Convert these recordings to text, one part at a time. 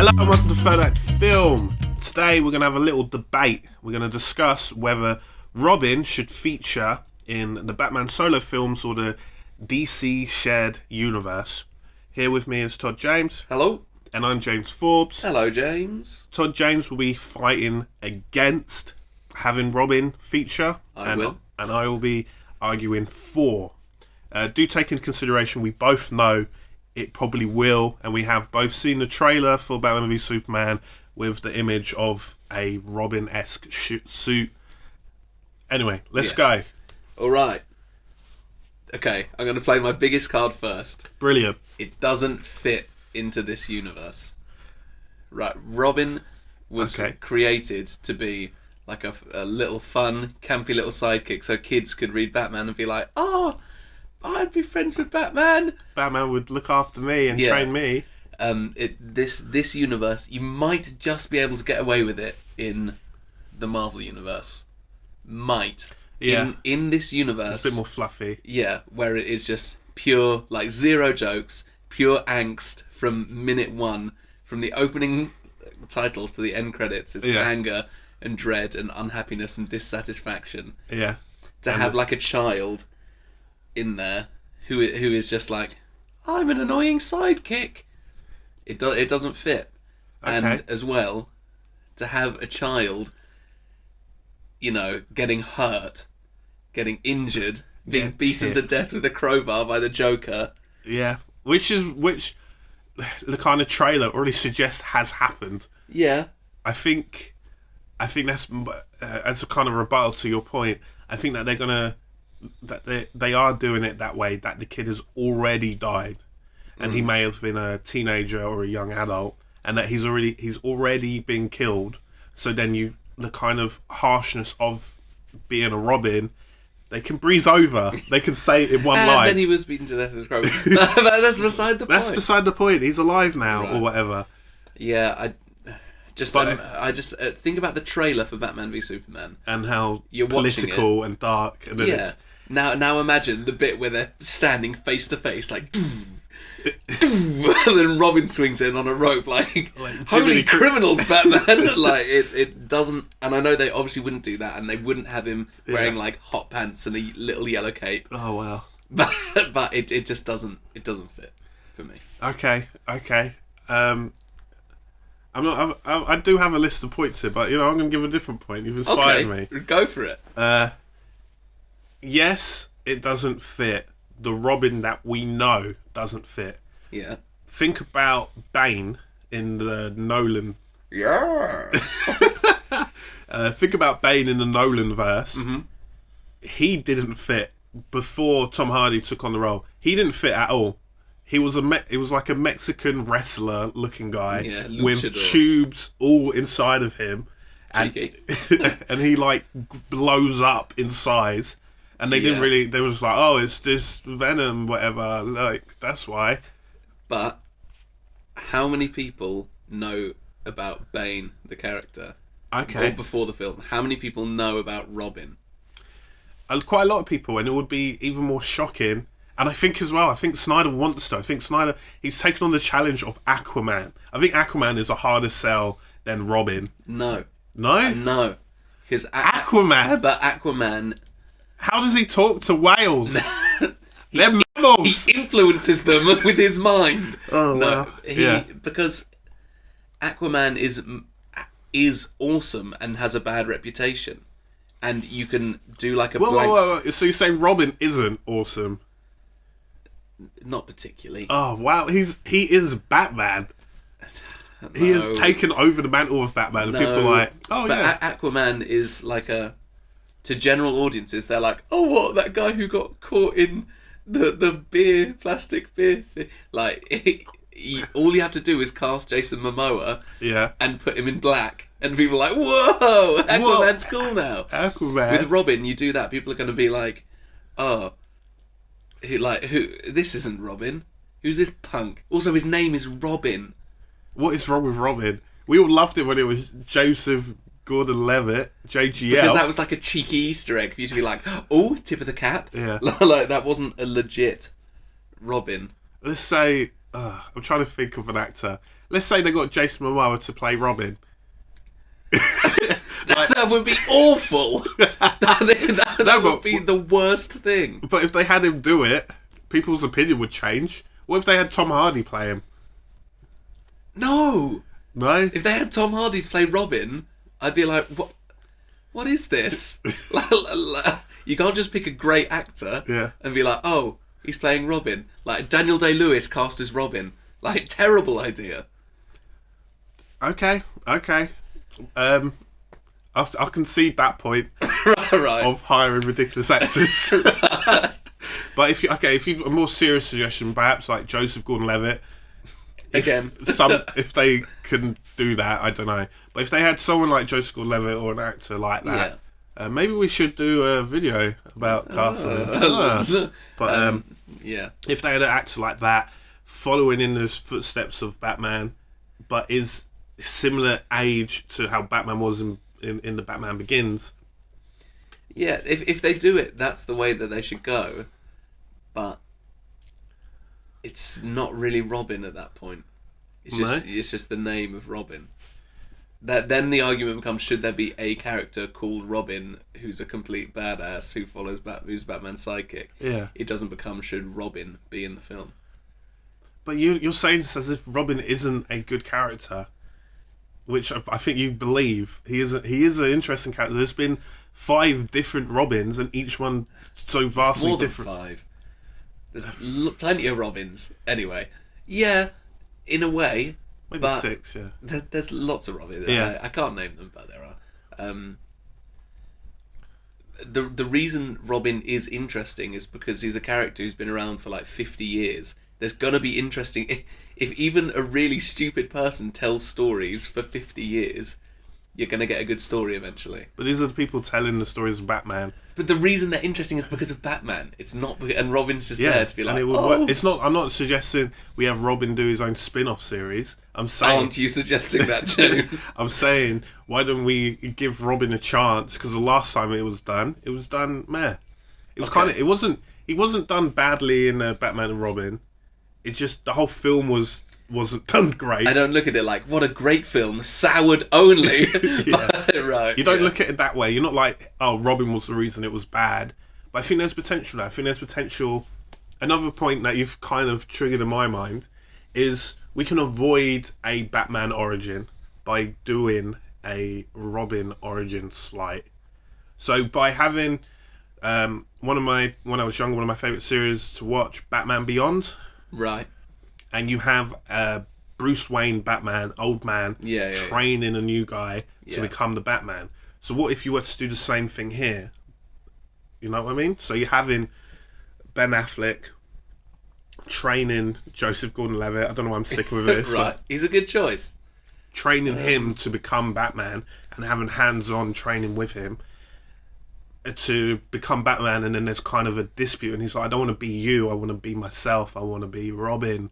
Hello and welcome to Third Act Film. Today we're going to have a little debate. We're going to discuss whether Robin should feature in the Batman solo films or the DC shared universe. Here with me is Todd James. Hello. And I'm James Forbes. Hello, James. Todd James will be fighting against having Robin feature. And I will be arguing for. Do take into consideration we both know it probably will, and we have both seen the trailer for Batman v Superman with the image of a Robin-esque suit. Anyway, let's go. Alright. Okay, I'm going to play my biggest card first. Brilliant. It doesn't fit into this universe. Right, Robin was created to be like a little fun, campy little sidekick so kids could read Batman and be like, oh, I'd be friends with Batman. Batman would look after me and train me. This universe, you might just be able to get away with it in the Marvel universe. Might. Yeah. In this universe. It's a bit more fluffy. Yeah, where it is just pure, like, zero jokes, pure angst from minute one. From the opening titles to the end credits. It's anger and dread and unhappiness and dissatisfaction. Yeah. To have, like, a child in there who is just like, I'm an annoying sidekick. It doesn't fit. Okay. And as well, to have a child, you know, getting hurt, getting injured, being beaten to death with a crowbar by the Joker. Yeah, which the kind of trailer already suggests has happened. Yeah. I think that's as a kind of rebuttal to your point. I think that they're gonna they are doing it that way, that the kid has already died and he may have been a teenager or a young adult, and that he's already been killed. So then the kind of harshness of being a Robin, they can breeze over. They can say it in one line. And then he was beaten to death with a crowbar. That's beside the point. That's beside the point. He's alive now, or whatever. Yeah, I just think about the trailer for Batman v Superman and how you're political and dark. And then Now imagine the bit where they're standing face to face, like, and then Robin swings in on a rope, like holy criminals, Batman! Like it doesn't, and I know they obviously wouldn't do that, and they wouldn't have him wearing like hot pants and a little yellow cape. Oh wow! But it just doesn't fit for me. Okay. I do have a list of points here, but I'm going to give a different point. You've inspired me. Go for it. Yes, it doesn't fit. The Robin that we know doesn't fit. Yeah. Think about Bane in the Nolan. Yeah. Think about Bane in the Nolan verse. Mm-hmm. He didn't fit before Tom Hardy took on the role. He didn't fit at all. He was like a Mexican wrestler looking guy with tubes all inside of him, and and he like blows up in size. And they didn't really. They were just like, oh, it's this Venom, whatever. Like that's why. But how many people know about Bane, the character? Okay. Or before the film, how many people know about Robin? Quite a lot of people, and it would be even more shocking. And I think as well, I think Snyder wants to. I think Snyder, he's taken on the challenge of Aquaman. I think Aquaman is a harder sell than Robin. No. No? No. Because Aquaman? But Aquaman... How does he talk to whales? They're mammals! He influences them with his mind. Oh, no. Wow. Because Aquaman is awesome and has a bad reputation. And you can do like a Whoa. So you're saying Robin isn't awesome? Not particularly. Oh wow, he is Batman. No. He has taken over the mantle of Batman, and people are like, oh but Aquaman is like to general audiences, they're like, oh what, that guy who got caught in the plastic beer thing. Like all you have to do is cast Jason Momoa, and put him in black, and people are like, whoa, Aquaman's cool now. Aquaman. With Robin, you do that, people are going to be like, oh. Who? This isn't Robin. Who's this punk? Also, his name is Robin. What is wrong with Robin? We all loved it when it was Joseph Gordon-Levitt, JGL. Because that was like a cheeky Easter egg for you to be like, oh, tip of the cap. Yeah. Like, that wasn't a legit Robin. Let's say I'm trying to think of an actor. Let's say they got Jason Momoa to play Robin. That would be awful. That would be the worst thing. But if they had him do it, people's opinion would change. What if they had Tom Hardy play him? No. No? If they had Tom Hardy to play Robin, I'd be like, what? What is this? You can't just pick a great actor and be like, oh, he's playing Robin. Like Daniel Day-Lewis cast as Robin. Like, terrible idea. Okay. I'll concede that point right. of hiring ridiculous actors. But if you a more serious suggestion, perhaps like Joseph Gordon-Levitt. Again, if they can do that, I don't know. But if they had someone like Joseph Gordon-Levitt or an actor like that, maybe we should do a video about casting. But if they had an actor like that, following in the footsteps of Batman, but is similar age to how Batman was in the Batman Begins. Yeah, if they do it, that's the way that they should go. But it's not really Robin at that point. It's just the name of Robin. Then the argument becomes: should there be a character called Robin who's a complete badass who follows who's Batman's sidekick? Yeah. It doesn't become should Robin be in the film. But you're saying this as if Robin isn't a good character, which I think you believe. He is an interesting character. There's been 5 different Robins, and each one so vastly More than different. 5. There's plenty of Robins. Anyway, yeah, in a way. Maybe but 6, yeah. There's lots of Robins. Yeah. I can't name them, but there are. The reason Robin is interesting is because he's a character who's been around for like 50 years. There's gonna be interesting if even a really stupid person tells stories for 50 years, you're gonna get a good story eventually. But these are the people telling the stories of Batman. But the reason they're interesting is because of Batman. It's not, and Robin's just there to be like, work. It's not. I'm not suggesting we have Robin do his own spin-off series. I'm saying. Aren't you suggesting that, James? I'm saying, why don't we give Robin a chance? Because the last time it was done meh. It was kind of. It wasn't. He wasn't done badly in Batman and Robin. It just the whole film wasn't done great. I don't look at it like, what a great film, soured only. Right. You don't look at it that way. You're not like, oh, Robin was the reason it was bad. But I think there's potential there. I think there's potential. Another point that you've kind of triggered in my mind is we can avoid a Batman origin by doing a Robin origin slight. So by having when I was younger, one of my favourite series to watch, Batman Beyond. Right. And you have Bruce Wayne Batman, old man, training a new guy to become the Batman. So what if you were to do the same thing here? You know what I mean? So you're having Ben Affleck training Joseph Gordon-Levitt. I don't know why I'm sticking with this. Right. He's a good choice. Training him to become Batman and having hands-on training with him to become Batman, and then there's kind of a dispute, and he's like, I don't want to be you, I want to be myself, I want to be Robin.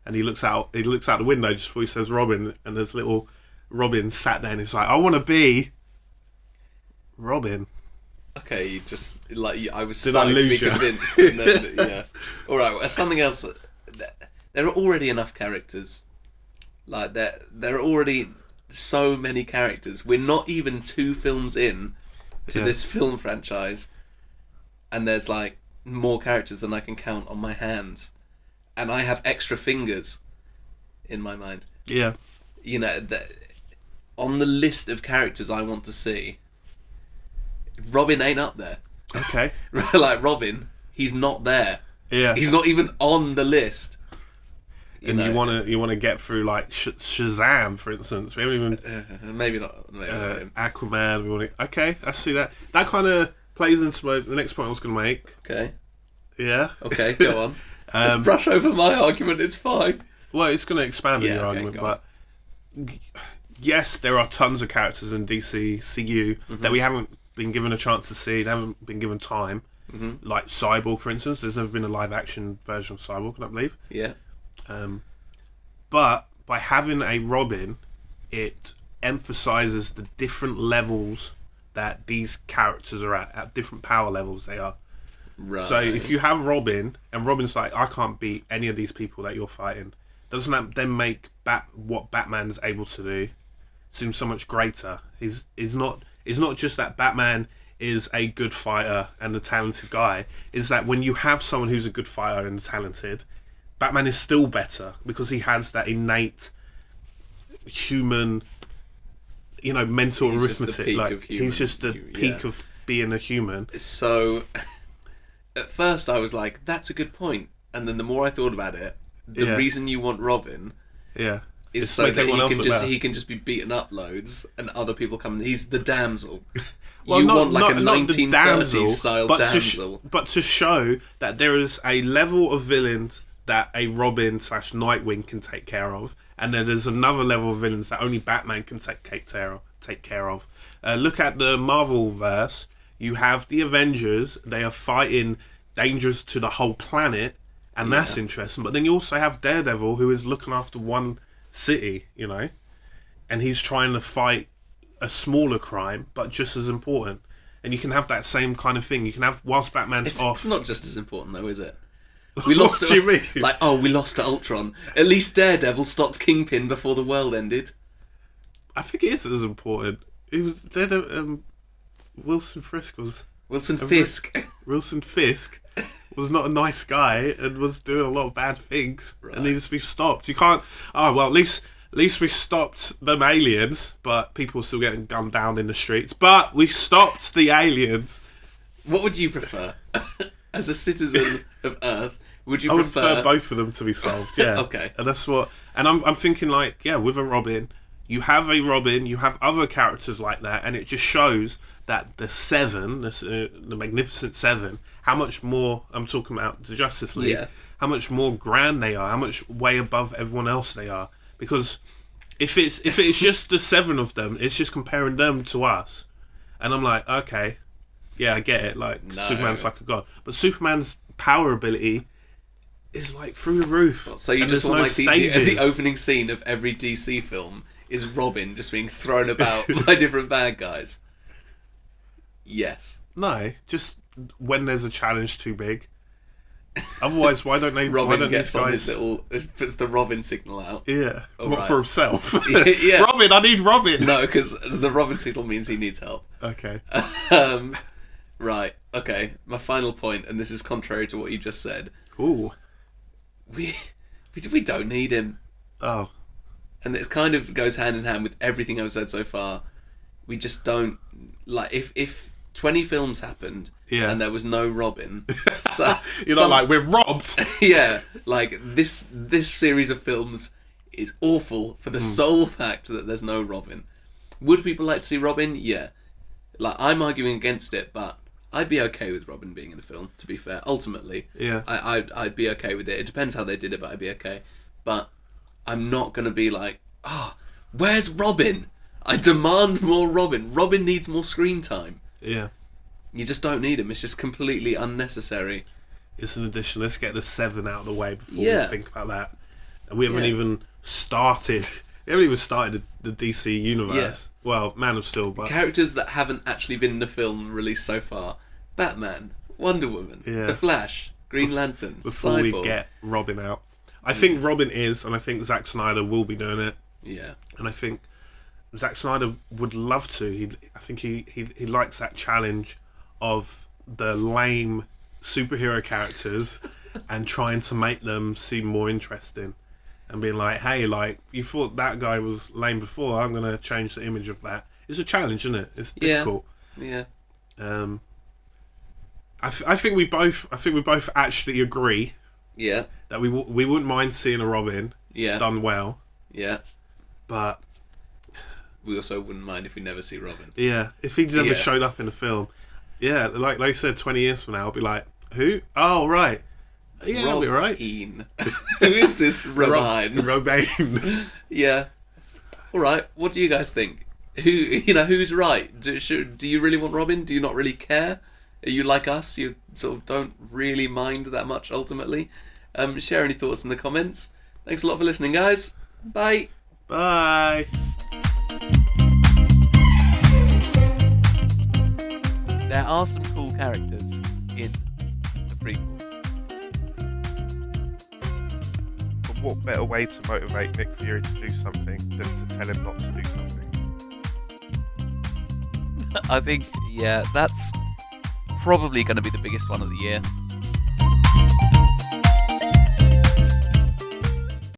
And he looks out the window just before he says Robin, and there's little Robin sat there, and he's like, I want to be Robin. Okay, you just I was Did I starting to be lose you? convinced. And then, yeah. All right. Something else. There are already enough characters. Like there are already so many characters. We're not even 2 films in to this film franchise, and there's like more characters than I can count on my hands, and I have extra fingers in my mind. Yeah. You know, on the list of characters I want to see, Robin ain't up there. Okay. Like Robin, he's not there. Yeah. He's not even on the list. You want to get through like Shazam, for instance. We haven't even maybe not. Maybe Aquaman. We want to. Okay, I see that. That kind of plays into the next point I was going to make. Okay. Yeah. Okay, go on. Just brush over my argument. It's fine. Well, it's going to expand on your argument, but yes, there are tons of characters in DCCU that we haven't been given a chance to see. They haven't been given time. Like Cyborg, for instance. There's never been a live-action version of Cyborg, I believe. Yeah. But by having a Robin, it emphasizes the different levels that these characters are at different power levels they are. Right. So if you have Robin, and Robin's like, I can't beat any of these people that you're fighting, doesn't that then make what Batman is able to do seem so much greater? He's not just that Batman is a good fighter and a talented guy. Is that when you have someone who's a good fighter and talented, Batman is still better because he has that innate human, mental arithmetic. He's just the peak of being a human. So, at first I was like, "That's a good point," and then the more I thought about it, the reason you want Robin, is it's so that he can just be beaten up loads, and other people come. He's the damsel. Well, you not, want like not, a not the 1930s style damsel, but to show that there is a level of villains that a Robin / Nightwing can take care of, and then there's another level of villains that only Batman can take care of. Look at the Marvel verse. You have the Avengers. They are fighting dangers to the whole planet, and that's interesting. But then you also have Daredevil, who is looking after one city, and he's trying to fight a smaller crime, but just as important. And you can have that same kind of thing. You can have, whilst Batman's off... It's not just as important, though, is it? We lost. What do you mean? We lost to Ultron. At least Daredevil stopped Kingpin before the world ended. I think it is as important. It was Wilson Fisk was... Wilson Fisk. Wilson Fisk was not a nice guy and was doing a lot of bad things and needed to be stopped. You can't... Oh, well, at least we stopped them aliens, but people were still getting gunned down in the streets. But we stopped the aliens. What would you prefer? As a citizen of Earth, would you I would prefer both of them to be solved, yeah. Okay. And that's what... And I'm thinking, with a Robin, you have a Robin, you have other characters like that, and it just shows that the Seven, the Magnificent Seven, how much more... I'm talking about the Justice League. Yeah. How much more grand they are, how much way above everyone else they are. Because if it's just the 7 of them, it's just comparing them to us. And I'm like, okay... Yeah, I get it. Superman's like a god, but Superman's power ability is through the roof. So you just want the opening scene of every DC film is Robin just being thrown about by different bad guys? Yes. No, just when there's a challenge too big. Otherwise, why don't they? Robin gets on his puts the Robin signal out. Yeah, for himself. Yeah. Robin, I need Robin. No, because the Robin signal means he needs help. Okay. Right, okay. My final point, and this is contrary to what you just said. Ooh. We don't need him. Oh. And it kind of goes hand in hand with everything I've said so far. We just don't... if 20 films happened and there was no Robin... You're not we're robbed! Yeah, this series of films is awful for the sole fact that there's no Robin. Would people like to see Robin? Yeah. I'm arguing against it, but... I'd be okay with Robin being in a film, to be fair, ultimately. Yeah. I'd be okay with it. It depends how they did it, but I'd be okay. But I'm not going to be where's Robin? I demand more Robin. Robin needs more screen time. Yeah. You just don't need him. It's just completely unnecessary. It's an addition. Let's get the 7 out of the way before we think about that. And we haven't even started... We haven't even started the DC universe. Yeah. Well, Man of Steel, but... Characters that haven't actually been in the film released so far. Batman, Wonder Woman, The Flash, Green Lantern, before Cyborg. We get Robin out. I think Robin is, and I think Zack Snyder will be doing it. Yeah. And I think Zack Snyder would love to. I think he likes that challenge of the lame superhero characters and trying to make them seem more interesting. And being hey, you thought that guy was lame before, I'm going to change the image of that. It's a challenge, isn't it? It's difficult. Yeah. I think we both actually agree. Yeah. That we wouldn't mind seeing a Robin. Yeah. Done well. Yeah. But we also wouldn't mind if we never see Robin. Yeah. If he never showed up in a film. Yeah, like I said, 20 years from now, I'll be like, who? Oh, right. Yeah, that'll be right. Who is this Robin? Robin. Yeah. All right. What do you guys think? Who's right? Do you really want Robin? Do you not really care? Are you like us? You sort of don't really mind that much ultimately. Share any thoughts in the comments. Thanks a lot for listening, guys. Bye. Bye. There are some cool characters in the prequels. But what better way to motivate Nick Fury to do something than to tell him not to do something? I think, yeah, that's probably going to be the biggest one of the year.